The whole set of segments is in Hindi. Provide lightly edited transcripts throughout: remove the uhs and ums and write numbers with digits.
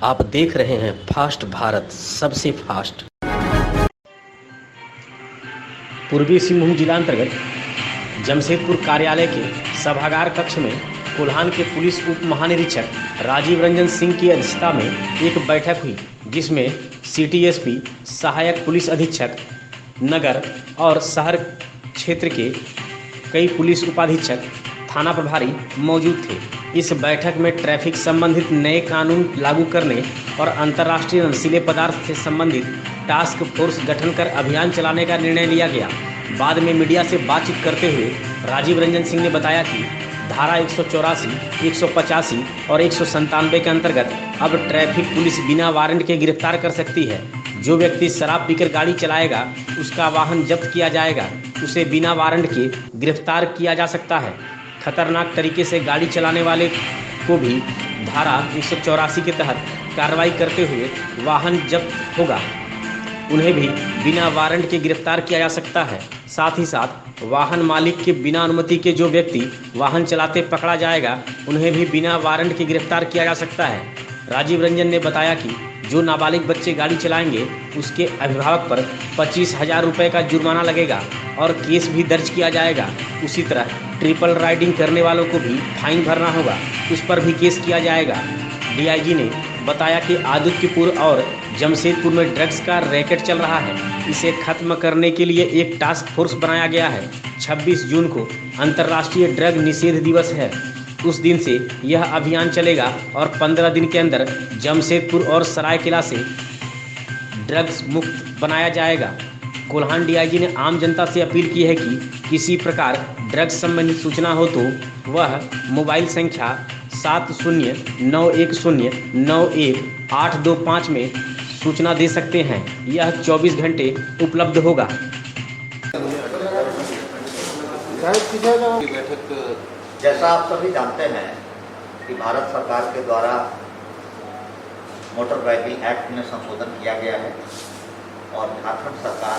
आप देख रहे हैं फास्ट भारत, सबसे फास्ट। पूर्वी सिंहभूम जिला अंतर्गत जमशेदपुर कार्यालय के सभागार कक्ष में कोल्हान के पुलिस उप महानिरीक्षक राजीव रंजन सिंह की अध्यक्षता में एक बैठक हुई, जिसमें सिटी एसपी, सहायक पुलिस अधीक्षक नगर और शहर क्षेत्र के कई पुलिस उपाधीक्षक, थाना प्रभारी मौजूद थे। इस बैठक में ट्रैफिक संबंधित नए कानून लागू करने और अंतर्राष्ट्रीय नशीले पदार्थ से संबंधित टास्क फोर्स गठन कर अभियान चलाने का निर्णय लिया गया। बाद में मीडिया से बातचीत करते हुए राजीव रंजन सिंह ने बताया कि धारा 184, 185 और 197 के अंतर्गत अब ट्रैफिक पुलिस बिना वारंट के गिरफ्तार कर सकती है। जो व्यक्ति शराब पीकर गाड़ी चलाएगा, उसका वाहन जब्त किया जाएगा, उसे बिना वारंट के गिरफ्तार किया जा सकता है। खतरनाक तरीके से गाड़ी चलाने वाले को भी धारा 184 के तहत कार्रवाई करते हुए वाहन जब्त होगा, उन्हें भी बिना वारंट के गिरफ्तार किया जा सकता है। साथ ही साथ वाहन मालिक के बिना अनुमति के जो व्यक्ति वाहन चलाते पकड़ा जाएगा, उन्हें भी बिना वारंट के गिरफ्तार किया जा सकता है। राजीव रंजन ने बताया कि जो नाबालिग बच्चे गाड़ी चलाएंगे, उसके अभिभावक पर 25,000 रुपये का जुर्माना लगेगा और केस भी दर्ज किया जाएगा। उसी तरह ट्रिपल राइडिंग करने वालों को भी फाइन भरना होगा, उस पर भी केस किया जाएगा। डीआईजी ने बताया कि आदित्यपुर और जमशेदपुर में ड्रग्स का रैकेट चल रहा है। इसे खत्म करने के लिए एक टास्क फोर्स बनाया गया है। 26 जून को अंतर्राष्ट्रीय ड्रग निषेध दिवस है। उस दिन से यह अभियान चलेगा और 15 दिन के अंदर जमशेदपुर और सरायकेला से ड्रग्स मुक्त बनाया जाएगा। कोल्हान डीआईजी ने आम जनता से अपील की है कि किसी प्रकार ड्रग्स संबंधी सूचना हो तो वह मोबाइल संख्या 7091091825 में सूचना दे सकते हैं। यह 24 घंटे उपलब्ध होगा। जैसा आप सभी जानते हैं कि भारत सरकार के द्वारा मोटर व्हीकल एक्ट में संशोधन किया गया है और झारखंड सरकार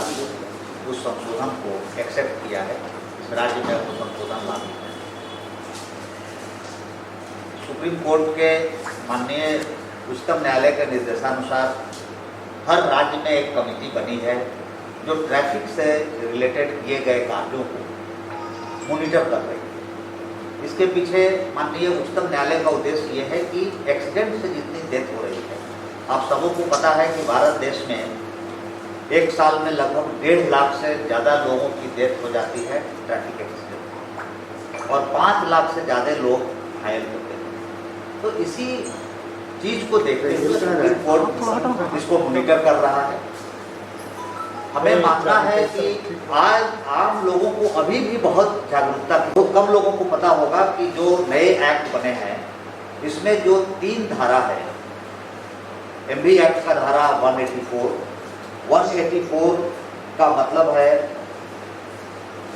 उस संशोधन को एक्सेप्ट किया है। इस राज्य में वो संशोधन लागू है। सुप्रीम कोर्ट के माननीय उच्चतम न्यायालय के निर्देशानुसार हर राज्य में एक कमेटी बनी है जो ट्रैफिक से रिलेटेड किए गए कार्यों को मॉनिटर कर रही है। इसके पीछे माननीय उच्चतम न्यायालय का उद्देश्य ये है कि एक्सीडेंट से जितनी डेथ हो रही है, आप सबों को पता है कि भारत देश में एक साल में लगभग 1.5 लाख से ज़्यादा लोगों की डेथ हो जाती है ट्रैफिक एक्सीडेंट, और 5 लाख से ज़्यादा लोग घायल होते हैं। तो इसी चीज़ को देखते हुए सुप्रीम कोर्ट इसको मॉनिटर कर रहा है। हमें मानना है कि आज आम लोगों को अभी भी बहुत जागरूकता की, बहुत कम लोगों को पता होगा कि जो नए एक्ट बने हैं इसमें जो 3 धारा है, एमवी एक्ट का धारा 184 का मतलब है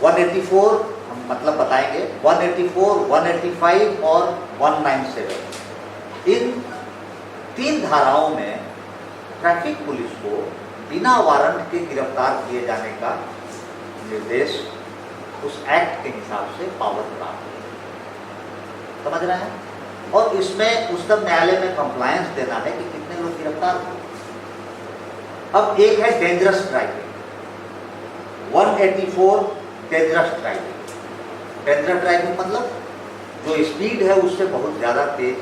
184 हम मतलब बताएंगे 184, 185 और 197। इन 3 धाराओं में ट्रैफिक पुलिस को बिना वारंट के गिरफ्तार किए जाने का निर्देश उस एक्ट के हिसाब से पावर प्राप्त है। समझ रहे हैं? और इसमें उच्चतम न्यायालय में कंप्लायंस देना है कि कितने लोग गिरफ्तार हुए। अब एक है dangerous driving, 184 dangerous driving. Dangerous driving मतलब जो स्पीड है उससे बहुत ज़्यादा तेज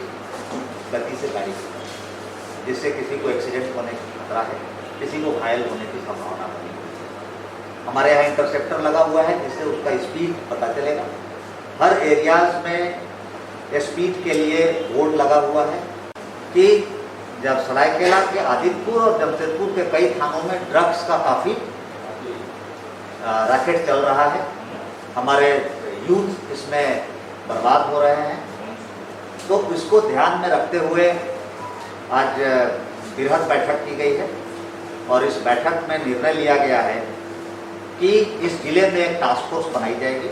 गति से गाड़ी चलाना, जिससे किसी को एक्सीडेंट होने की खतरा है, किसी को घायल होने की संभावना बनी। हमारे यहाँ इंटरसेप्टर लगा हुआ है जिससे उसका स्पीड पता चलेगा। हर एरियाज में स्पीड के लिए बोर्ड लगा हुआ है कि जब सरायकेला के आदित्यपुर और जमशेदपुर के कई थानों में ड्रग्स का काफ़ी रैकेट चल रहा है, हमारे यूथ इसमें बर्बाद हो रहे हैं। तो इसको ध्यान में रखते हुए आज बृहद बैठक की गई है और इस बैठक में निर्णय लिया गया है कि इस जिले में एक टास्क फोर्स बनाई जाएगी।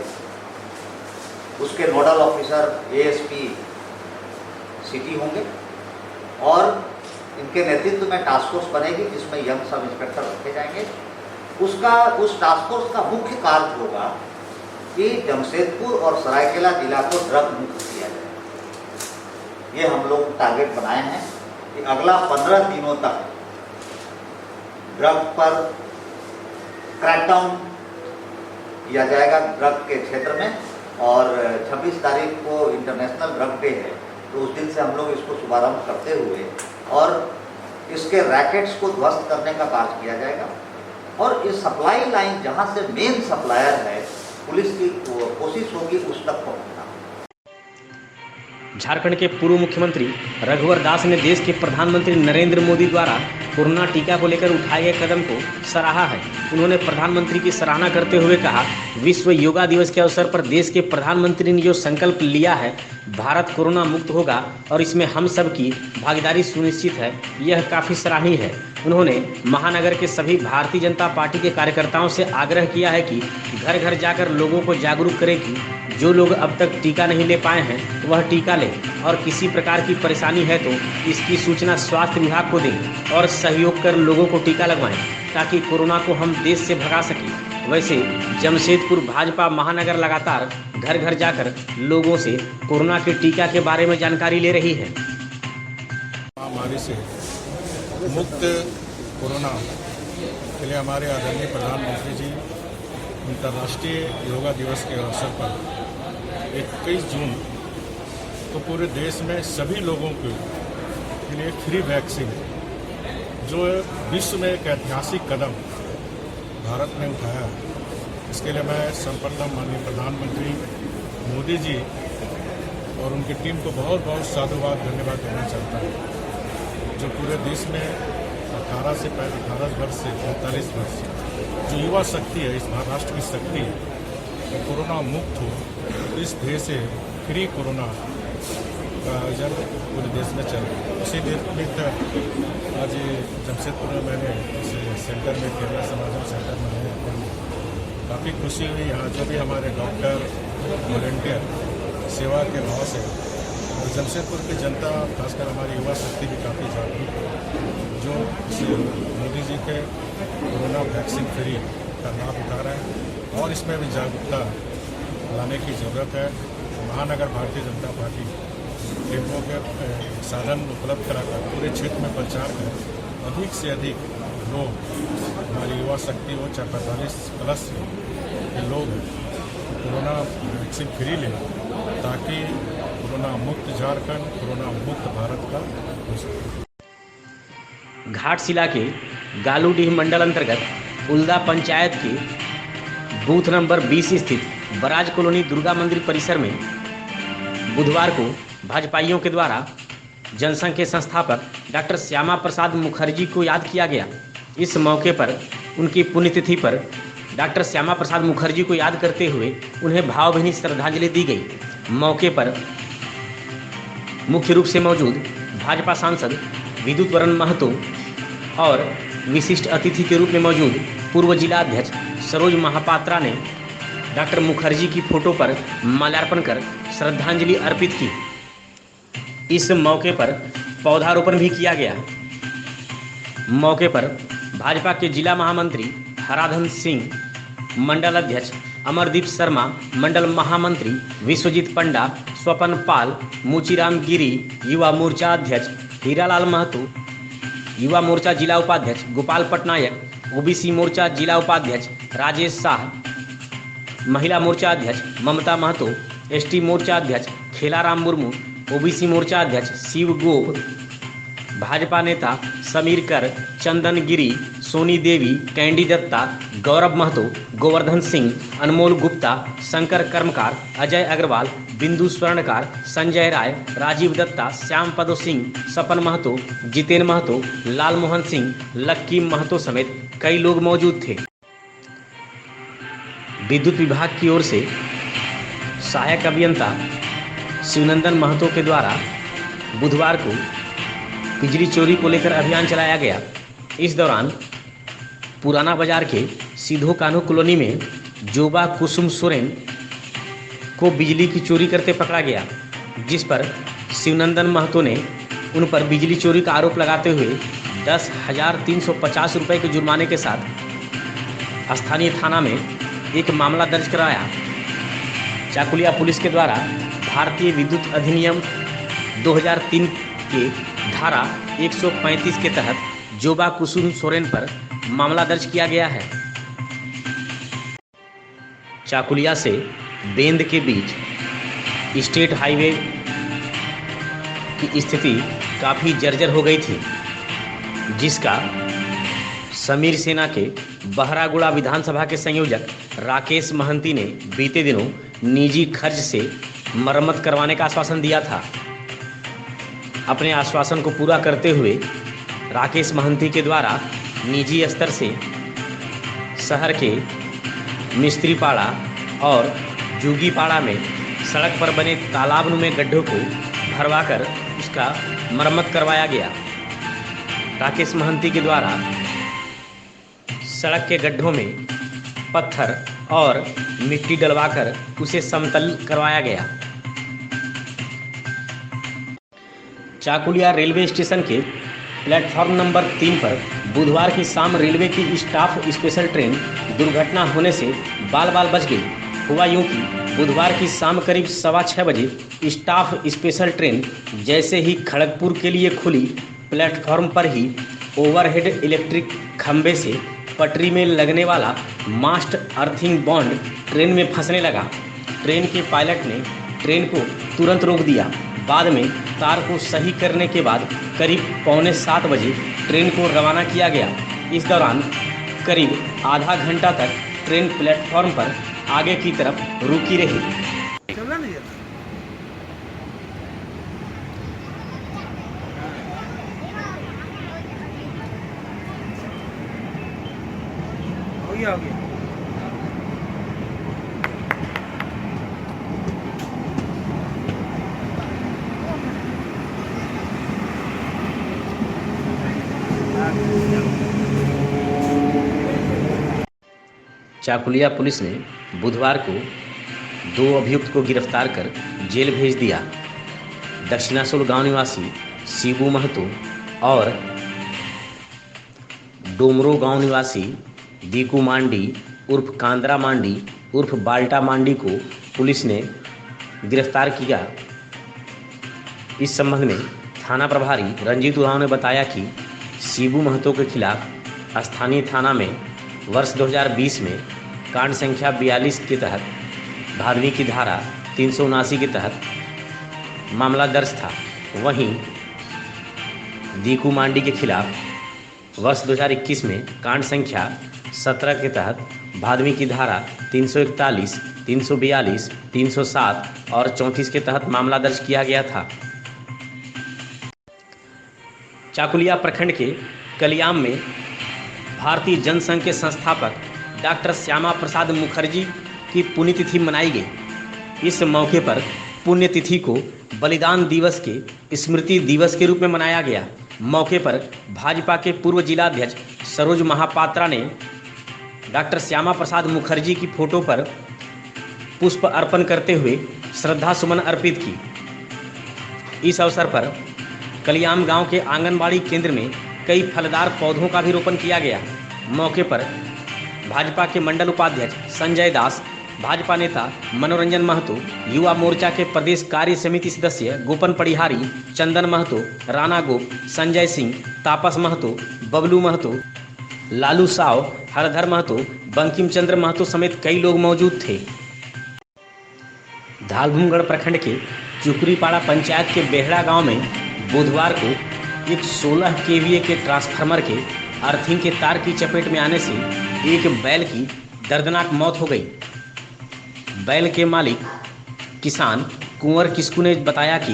उसके नोडल ऑफिसर एएसपी सिटी होंगे और इनके नेतृत्व में टास्क फोर्स बनेगी जिसमें यंग सब इंस्पेक्टर रखे जाएंगे। उस टास्क फोर्स का मुख्य कार्य होगा कि जमशेदपुर और सरायकेला जिला को ड्रग मुक्त किया जाए। ये हम लोग टारगेट बनाए हैं कि अगला 15 दिनों तक ड्रग पर क्रैकडाउन किया जाएगा ड्रग के क्षेत्र में। और 26 तारीख को इंटरनेशनल ड्रग डे है, तो उस दिन से हम लोग इसको शुभारंभ करते हुए और इसके रैकेट्स को ध्वस्त करने का कार्य किया जाएगा। और ये सप्लाई लाइन जहां से मेन सप्लायर है, पुलिस की कोशिश होगी उस तक पहुंचना। झारखंड के पूर्व मुख्यमंत्री रघुवर दास ने देश के प्रधानमंत्री नरेंद्र मोदी द्वारा कोरोना टीका को लेकर उठाए गए कदम को सराहा है। उन्होंने प्रधानमंत्री की सराहना करते हुए कहा, विश्व योगा दिवस के अवसर पर देश के प्रधानमंत्री ने जो संकल्प लिया है, भारत कोरोना मुक्त होगा और इसमें हम सब की भागीदारी सुनिश्चित है, यह काफ़ी सराहनीय है। उन्होंने महानगर के सभी भारतीय जनता पार्टी के कार्यकर्ताओं से आग्रह किया है कि घर घर जाकर लोगों को जागरूक करें कि जो लोग अब तक टीका नहीं ले पाए हैं वह टीका लें और किसी प्रकार की परेशानी है तो इसकी सूचना स्वास्थ्य विभाग को दें और सहयोग कर लोगों को टीका लगवाएं ताकि कोरोना को हम देश से भगा सकें। वैसे जमशेदपुर भाजपा महानगर लगातार घर घर जाकर लोगों से कोरोना के टीका के बारे में जानकारी ले रही है। महामारी से मुक्त कोरोना के लिए हमारे आदरणीय प्रधानमंत्री जी अंतर्राष्ट्रीय योगा दिवस के अवसर पर 21 जून को पूरे देश में सभी लोगों के लिए फ्री वैक्सीन, जो विश्व में एक ऐतिहासिक कदम भारत ने उठाया, इसके लिए मैं सर्वप्रथम माननीय प्रधानमंत्री मोदी जी और उनकी टीम को बहुत बहुत साधुवाद धन्यवाद देना चाहता हूँ, जो पूरे देश में 18 वर्ष से 45 वर्ष जो युवा शक्ति है, इस महाराष्ट्र की शक्ति है, वो कोरोना मुक्त हो, इस ध्येय से फ्री कोरोना का आयोजन पूरे देश में चल रहा है। इसी निमित्त आज जमशेदपुर में मैंने इस सेंटर में केरला समागम सेंटर में काफ़ी खुशी हुई। यहाँ जो भी हमारे डॉक्टर वॉलंटियर सेवा के भाव से और जमशेदपुर की जनता, खासकर हमारी युवा शक्ति भी काफ़ी जागरूक है, जो मोदी जी के कोरोना वैक्सीन फ्री का लाभ उठा रहे हैं और इसमें भी जागरूकता लाने की ज़रूरत है। महानगर भारतीय जनता पार्टी टीमों के साधन उपलब्ध कराकर पूरे क्षेत्र में प्रचार करें, अधिक से अधिक लोग, हमारी युवा शक्ति हो चाहे 45 प्लस के लोग कोरोना वैक्सीन फ्री लें, ताकि कोरोना मुक्त झारखंड, कोरोना मुक्त भारत का हो सके। घाटशिला के गालूडीह मंडल अंतर्गत उल्दा पंचायत के बूथ नंबर 20 स्थित बराज कॉलोनी दुर्गा मंदिर परिसर में बुधवार को भाजपाइयों के द्वारा जनसंघ के संस्थापक डॉक्टर श्यामा प्रसाद मुखर्जी को याद किया गया। इस मौके पर उनकी पुण्यतिथि पर डॉक्टर श्यामा प्रसाद मुखर्जी को याद करते हुए उन्हें भावभीनी श्रद्धांजलि दी गई। मौके पर मुख्य रूप से मौजूद भाजपा सांसद विद्युत वरण महतो और विशिष्ट अतिथि के रूप में मौजूद पूर्व जिला अध्यक्ष सरोज महापात्रा ने डॉक्टर मुखर्जी की फोटो पर माल्यार्पण कर श्रद्धांजलि अर्पित की। इस मौके पर पौधारोपण भी किया गया। मौके पर भाजपा के जिला महामंत्री हराधन सिंह, मंडल अध्यक्ष अमरदीप शर्मा, मंडल महामंत्री विश्वजीत पंडा, स्वपन पाल, मुचीराम गिरी, युवा मोर्चा अध्यक्ष हीरालाल महतो, युवा मोर्चा जिला उपाध्यक्ष गोपाल पटनायक, ओबीसी मोर्चा जिला उपाध्यक्ष राजेश शाह, महिला मोर्चा अध्यक्ष ममता महतो, एसटी मोर्चा अध्यक्ष खेलाराम मुर्मू, ओबीसी मोर्चा अध्यक्ष शिव गोप, भाजपा नेता समीर कर, चंदन गिरी, सोनी देवी, कैंडी दत्ता, गौरव महतो, गोवर्धन सिंह, अनमोल गुप्ता, शंकर कर्मकार, अजय अग्रवाल, बिंदु स्वर्णकार, संजय राय, राजीव दत्ता, श्याम पदो सिंह, सपन महतो, जितेन महतो, लाल मोहन सिंह, लक्की महतो समेत कई लोग मौजूद थे। विद्युत विभाग की ओर से सहायक अभियंता शिवनंदन महतो के द्वारा बुधवार को बिजली चोरी को लेकर अभियान चलाया गया। इस दौरान पुराना बाजार के सीधो कान्हू कॉलोनी में जोबा कुसुम सोरेन को बिजली की चोरी करते पकड़ा गया, जिस पर शिवनंदन महतो ने उन पर बिजली चोरी का आरोप लगाते हुए 10,350 रुपये के जुर्माने के साथ स्थानीय थाना में एक मामला दर्ज कराया। चाकुलिया पुलिस के द्वारा भारतीय विद्युत अधिनियम 2003 के धारा 135 के तहत जोबा कुसुम सोरेन पर मामला दर्ज किया गया है। चाकुलिया से बेंद के बीच स्टेट हाईवे की स्थिति काफ़ी जर्जर हो गई थी, जिसका समीर सेना के बहरागुड़ा विधानसभा के संयोजक राकेश महंती ने बीते दिनों निजी खर्च से मरम्मत करवाने का आश्वासन दिया था। अपने आश्वासन को पूरा करते हुए राकेश महंती के द्वारा निजी स्तर से शहर के मिस्त्रीपाड़ा और जुगीपाड़ा में सड़क पर बने तालाब में गड्ढों को भरवाकर उसका मरम्मत करवाया गया। राकेश महंती के द्वारा सड़क के गड्ढों में पत्थर और मिट्टी डलवाकर उसे समतल करवाया गया। चाकुलिया रेलवे स्टेशन के प्लेटफॉर्म नंबर 3 पर बुधवार की शाम रेलवे की स्टाफ स्पेशल ट्रेन दुर्घटना होने से बाल बाल बच गई। हुआ यूं कि बुधवार की शाम करीब 6:15 बजे स्टाफ स्पेशल ट्रेन जैसे ही खड़गपुर के लिए खुली, प्लेटफॉर्म पर ही ओवरहेड इलेक्ट्रिक खंभे से पटरी में लगने वाला मास्ट अर्थिंग बॉन्ड ट्रेन में फंसने लगा। ट्रेन के पायलट ने ट्रेन को तुरंत रोक दिया। बाद में तार को सही करने के बाद करीब 6:45 बजे ट्रेन को रवाना किया गया। इस दौरान करीब आधा घंटा तक ट्रेन प्लेटफॉर्म पर आगे की तरफ रुकी रही। हो गया चाकुलिया पुलिस ने बुधवार को 2 अभियुक्त को गिरफ्तार कर जेल भेज दिया। दक्षिणासोल गांव निवासी शिबू महतो और डोमरो गांव निवासी दीकू मांडी उर्फ कांद्रा मांडी उर्फ बाल्टा मांडी को पुलिस ने गिरफ्तार किया। इस संबंध में थाना प्रभारी रंजीत उरांव ने बताया कि शिबू महतो के खिलाफ स्थानीय थाना में वर्ष 2020 में कांड संख्या 42 के तहत भादवी की धारा 379 के तहत मामला दर्ज था। वहीं दीकू मांडी के खिलाफ वर्ष 2021 में कांड संख्या 17 के तहत भादवी की धारा 341, 342, 307 और 34 के तहत मामला दर्ज किया गया था। चाकुलिया प्रखंड के कलियाम में भारतीय जनसंघ के संस्थापक डॉक्टर श्यामा प्रसाद मुखर्जी की पुण्यतिथि मनाई गई। इस मौके पर पुण्यतिथि को बलिदान दिवस के स्मृति दिवस के रूप में मनाया गया। मौके पर भाजपा के पूर्व जिलाध्यक्ष सरोज महापात्रा ने डॉक्टर श्यामा प्रसाद मुखर्जी की फोटो पर पुष्प अर्पण करते हुए श्रद्धा सुमन अर्पित की। इस अवसर पर कलियाम गांव के आंगनबाड़ी केंद्र में कई फलदार पौधों का भी रोपण किया गया। मौके पर भाजपा के मंडल उपाध्यक्ष संजय दास, भाजपा नेता मनोरंजन महतो, युवा मोर्चा के प्रदेश कार्य समिति सदस्य गोपन पड़िहारी, चंदन महतो, राणा गोप, संजय सिंह, तापस महतो, बबलू महतो, लालू साव, हरधर महतो, बंकिम चंद्र महतो समेत कई लोग मौजूद थे। धालभूमगढ़ प्रखंड के चुकरीपाड़ा पंचायत के बेहड़ा गांव में बुधवार को एक 16 केवीए के ट्रांसफार्मर के अर्थिंग के तार की चपेट में आने से एक बैल की दर्दनाक मौत हो गई। बैल के मालिक किसान कुंवर किस्कू ने बताया कि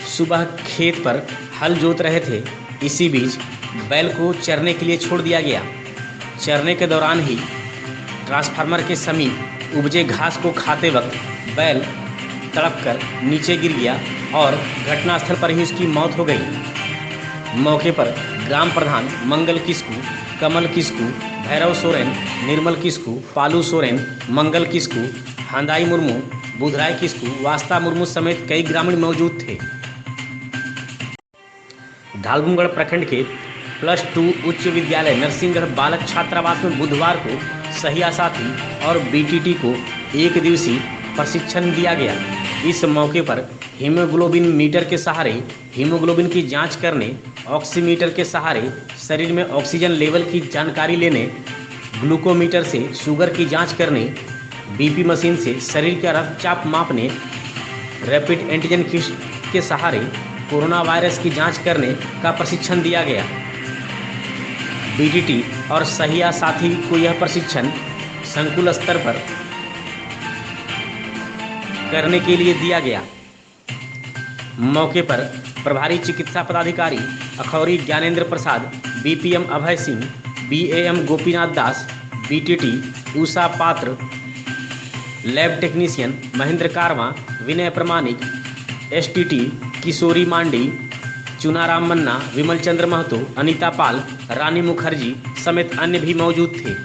सुबह खेत पर हल जोत रहे थे। इसी बीच बैल को चरने के लिए छोड़ दिया गया। चरने के दौरान ही ट्रांसफार्मर के समीप उपजे घास को खाते वक्त बैल तड़पकर नीचे गिर गया और घटनास्थल पर ही उसकी मौत हो गई। मौके पर ग्राम प्रधान मंगल किस्कू, कमल किस्कू, भैरव सोरेन, निर्मल किस्कू, पालू सोरेन, मंगल किस्कू, हंदाई मुर्मू, बुधराय किस्कू, वास्ता मुर्मू समेत कई ग्रामीण मौजूद थे। धालभूमगढ़ प्रखंड के +2 उच्च विद्यालय नरसिंहगढ़ बालक छात्रावास में बुधवार को सहिया साथी और बीटीटी को 1 दिवसीय प्रशिक्षण दिया गया। इस मौके पर हीमोग्लोबिन मीटर के सहारे हीमोग्लोबिन की जांच करने, ऑक्सीमीटर के सहारे शरीर में ऑक्सीजन लेवल की जानकारी लेने, ग्लूकोमीटर से शुगर की जांच करने, बीपी मशीन से शरीर का रक्तचाप मापने, रैपिड एंटीजन किट के सहारे कोरोना वायरस की जांच करने का प्रशिक्षण दिया गया। बीटीटी और सहिया साथी को यह प्रशिक्षण संकुल स्तर पर करने के लिए दिया गया। मौके पर प्रभारी चिकित्सा पदाधिकारी अखौरी ज्ञानेंद्र प्रसाद, बीपीएम अभय सिंह, बीएएम गोपीनाथ दास, बीटीटी उषा पात्र, लैब टेक्नीशियन महेंद्र कारवां, विनय प्रमाणिक, एसटीटी किशोरी मांडी, चुनाराम मन्ना, विमल चंद्र महतो, अनीता पाल, रानी मुखर्जी समेत अन्य भी मौजूद थे।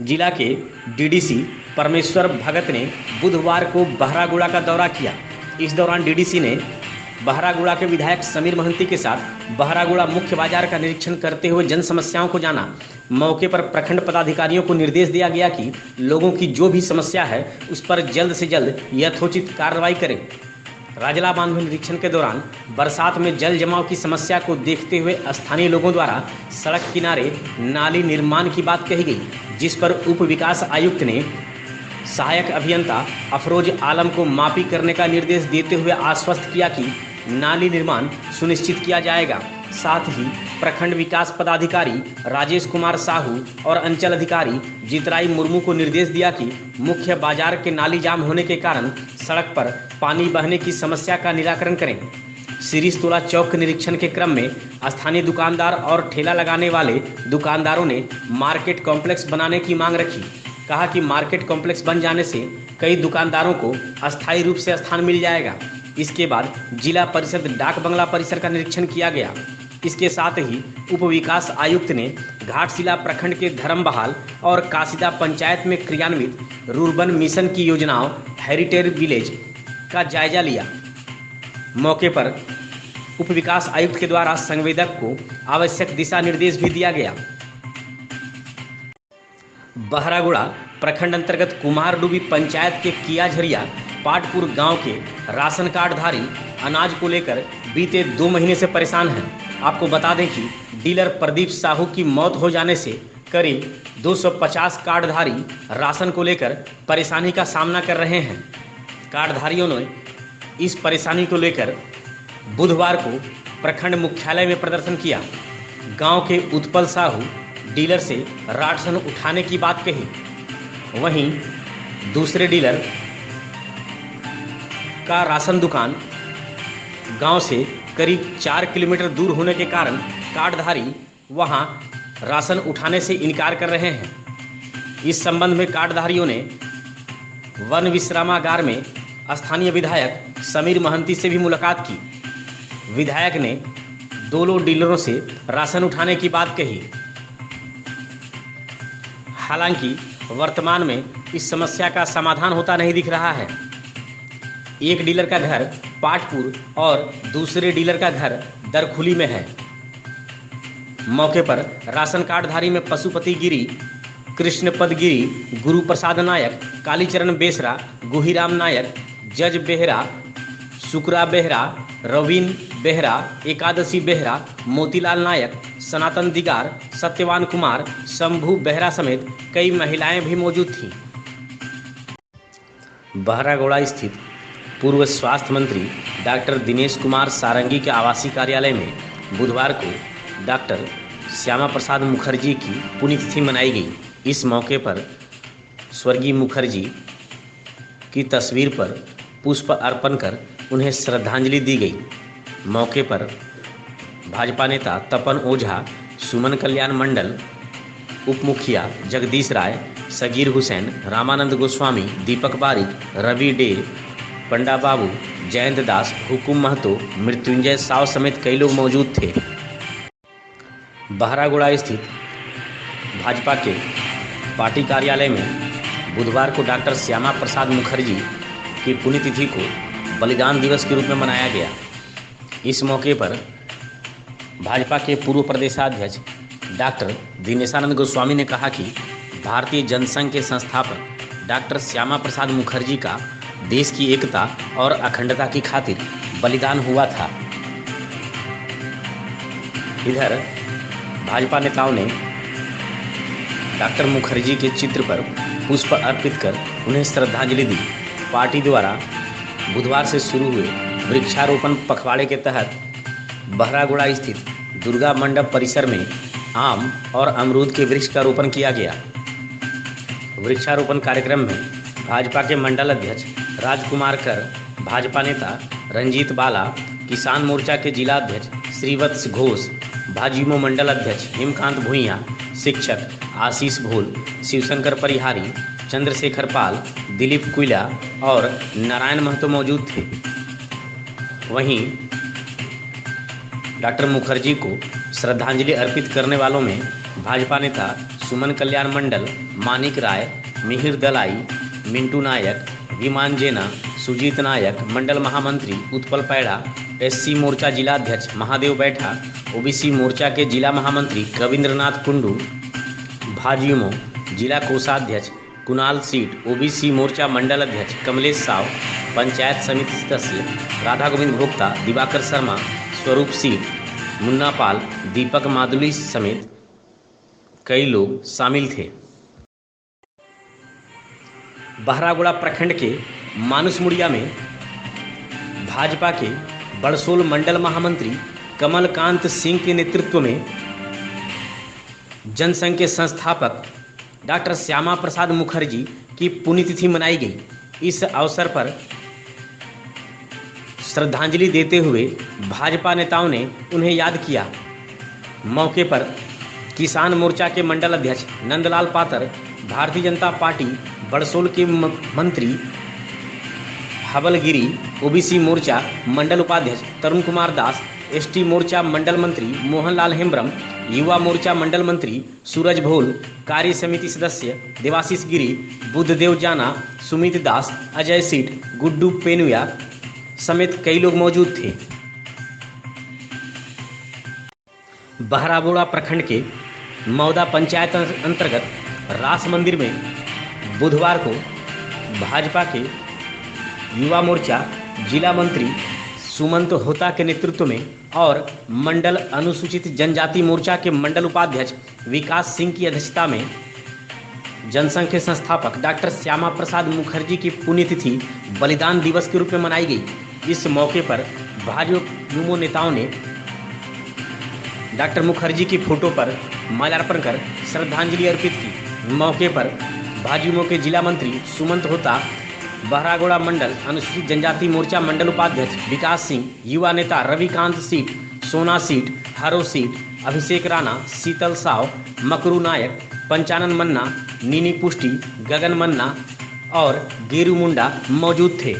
जिला के डीडीसी परमेश्वर भगत ने बुधवार को बहरागुड़ा का दौरा किया। इस दौरान डीडीसी ने बहरागुड़ा के विधायक समीर महंती के साथ बहरागुड़ा मुख्य बाजार का निरीक्षण करते हुए जन समस्याओं को जाना। मौके पर प्रखंड पदाधिकारियों को निर्देश दिया गया कि लोगों की जो भी समस्या है उस पर जल्द से जल्द यथोचित कार्रवाई करें। राजला बांध में निरीक्षण के दौरान बरसात में जल जमाव की समस्या को देखते हुए स्थानीय लोगों द्वारा सड़क किनारे नाली निर्माण की बात कही गई, जिस पर उप विकास आयुक्त ने सहायक अभियंता अफरोज आलम को मापी करने का निर्देश देते हुए आश्वस्त किया कि नाली निर्माण सुनिश्चित किया जाएगा। साथ ही प्रखंड विकास पदाधिकारी राजेश कुमार साहू और अंचल अधिकारी जितराई मुर्मू को निर्देश दिया कि मुख्य बाजार के नाली जाम होने के कारण सड़क पर पानी बहने की समस्या का निराकरण करें। सिरिस तोला चौक के निरीक्षण के क्रम में स्थानीय दुकानदार और ठेला लगाने वाले दुकानदारों ने मार्केट कॉम्प्लेक्स बनाने की मांग रखी। कहा कि मार्केट कॉम्प्लेक्स बन जाने से कई दुकानदारों को अस्थायी रूप से स्थान मिल जाएगा। इसके बाद जिला परिषद डाक बंगला परिसर का निरीक्षण किया गया। इसके साथ ही उप विकास आयुक्त ने घाटशिला प्रखंड के धर्मबहाल और कासिदा पंचायत में क्रियान्वित रूर्बन मिशन की योजनाओं हेरिटेज विलेज का जायजा लिया। मौके पर उप विकास आयुक्त के द्वारा संवेदक को आवश्यक दिशा निर्देश भी दिया गया। बहरागुड़ा प्रखंड अंतर्गत कुमारडूबी पंचायत के कियाझरिया पाटपुर गांव के राशन कार्डधारी अनाज को लेकर बीते 2 महीने से परेशान हैं। आपको बता दें कि डीलर प्रदीप साहू की मौत हो जाने से करीब 250 कार्डधारी राशन को लेकर परेशानी का सामना कर रहे हैं। कार्डधारियों ने इस परेशानी को लेकर बुधवार को प्रखंड मुख्यालय में प्रदर्शन किया। गांव के उत्पल साहू डीलर से राशन उठाने की बात कही। वहीं दूसरे डीलर का राशन दुकान गांव से करीब 4 किलोमीटर दूर होने के कारण कार्डधारी वहां राशन उठाने से इनकार कर रहे हैं। इस संबंध में कार्डधारियों ने वन विश्रामागार में स्थानीय विधायक समीर महंती से भी मुलाकात की। विधायक ने दोनों डीलरों से राशन उठाने की बात कही। हालांकि वर्तमान में इस समस्या का समाधान होता नहीं दिख रहा है। एक डीलर का घर पाटपुर और दूसरे डीलर का घर दरखुली में है। मौके पर राशन कार्डधारी में पशुपति गिरी, कृष्णपद गिरी, गुरु प्रसाद नायक, कालीचरण बेसरा, गुहीराम नायक, जज बेहरा, शुक्रा बेहरा, रवीन बेहरा, एकादशी बेहरा, मोतीलाल नायक, सनातन दिगार, सत्यवान कुमार, शंभू बेहरा समेत कई महिलाएं भी मौजूद थीं। बहरागुड़ा स्थित पूर्व स्वास्थ्य मंत्री डॉक्टर दिनेश कुमार सारंगी के आवासीय कार्यालय में बुधवार को डॉक्टर श्यामा प्रसाद मुखर्जी की पुण्यतिथि मनाई गई। इस मौके पर स्वर्गीय मुखर्जी की तस्वीर पर पुष्प अर्पण कर उन्हें श्रद्धांजलि दी गई। मौके पर भाजपा नेता तपन ओझा, सुमन कल्याण मंडल, उप मुखिया जगदीश राय, सगीर हुसैन, रामानंद गोस्वामी, दीपक बारिक, रवि डे, पंडा बाबू, जयंत दास, हुकुम महतो, मृत्युंजय साव समेत कई लोग मौजूद थे। बहरागुड़ा स्थित भाजपा के पार्टी कार्यालय में बुधवार को डॉक्टर श्यामा प्रसाद मुखर्जी की पुण्यतिथि को बलिदान दिवस के रूप में मनाया गया। इस मौके पर भाजपा के पूर्व प्रदेशाध्यक्ष डॉक्टर दिनेशानंद गोस्वामी ने कहा कि भारतीय जनसंघ के संस्थापक डॉक्टर श्यामा प्रसाद मुखर्जी का देश की एकता और अखंडता की खातिर बलिदान हुआ था। इधर भाजपा नेताओं ने डॉक्टर मुखर्जी के चित्र पर पुष्प अर्पित कर उन्हें श्रद्धांजलि दी। पार्टी द्वारा बुधवार से शुरू हुए वृक्षारोपण पखवाड़े के तहत बहरागोड़ा स्थित दुर्गा मंडप परिसर में आम और अमरूद के वृक्ष का रोपण किया गया। वृक्षारोपण कार्यक्रम में भाजपा के मंडल अध्यक्ष राजकुमार कर, भाजपा नेता रंजीत बाला, किसान मोर्चा के जिला अध्यक्ष श्रीवत्स घोष, भाजयुमो मंडल अध्यक्ष हेमकांत भुइयां, शिक्षक आशीष भोल, शिवशंकर परिहारी, चंद्रशेखर पाल, दिलीप कुइला और नारायण महतो मौजूद थे। वहीं डॉक्टर मुखर्जी को श्रद्धांजलि अर्पित करने वालों में भाजपा नेता सुमन कल्याण मंडल, मानिक राय, मिहिर दलाई, मिंटू नायक, विमान जेना, सुजीत नायक, मंडल महामंत्री उत्पल पैड़ा, एससी मोर्चा जिला अध्यक्ष महादेव बैठा, ओबीसी मोर्चा के जिला महामंत्री रविंद्रनाथ कुंडू, भाजयुमो जिला कोषाध्यक्ष कुणाल सीट, ओबीसी मोर्चा मंडल अध्यक्ष कमलेश साव, पंचायत समिति सदस्य राधा गोविंद भोक्ता, दिवाकर शर्मा, स्वरूप सीट, मुन्ना पाल, दीपक मादुली समेत कई लोग शामिल थे। बहरागोड़ा प्रखंड के मानुसमुड़िया में भाजपा के बड़सोल मंडल महामंत्री कमलकांत सिंह के नेतृत्व में जनसंघ के संस्थापक डॉक्टर श्यामा प्रसाद मुखर्जी की पुण्यतिथि मनाई गई। इस अवसर पर श्रद्धांजलि देते हुए भाजपा नेताओं ने उन्हें याद किया। मौके पर किसान मोर्चा के मंडल अध्यक्ष नंदलाल पातर, भारतीय जनता पार्टी बड़सोल के मंत्री हबलगिरी, ओबीसी मोर्चा मंडल उपाध्यक्ष तरुण कुमार दास, एसटी मोर्चा मंडल मंत्री मोहनलाल हेम्ब्रम, युवा मोर्चा मंडल मंत्री सूरज भोल, कार्य समिति सदस्य देवाशीष गिरी, बुद्धदेव जाना, सुमित दास, अजय सीट, गुड्डू पेनुया समेत कई लोग मौजूद थे। बहरागोड़ा प्रखंड के मौदा पंचायत अंतर्गत रास मंदिर में बुधवार को भाजपा के युवा मोर्चा जिला मंत्री सुमंत होता के नेतृत्व में और मंडल अनुसूचित जनजाति मोर्चा के मंडल उपाध्यक्ष विकास सिंह की अध्यक्षता में जनसंघ के संस्थापक डॉक्टर श्यामा प्रसाद मुखर्जी की पुण्यतिथि बलिदान दिवस के रूप में मनाई गई। इस मौके पर भाजयुमो नेताओं ने डॉक्टर मुखर्जी की फोटो पर माल्यार्पण कर श्रद्धांजलि अर्पित की। मौके पर भाजयुमो के जिला मंत्री सुमंत होता, बहरागोड़ा मंडल अनुसूचित जनजाति मोर्चा मंडल उपाध्यक्ष विकास सिंह, युवा नेता रविकांत सीट, सोना सीट, हरो सीट, अभिषेक राणा, शीतल साव, मकरू नायक, पंचानन मन्ना, नीनी पुष्टि, गगन मन्ना और गेरू मुंडा मौजूद थे।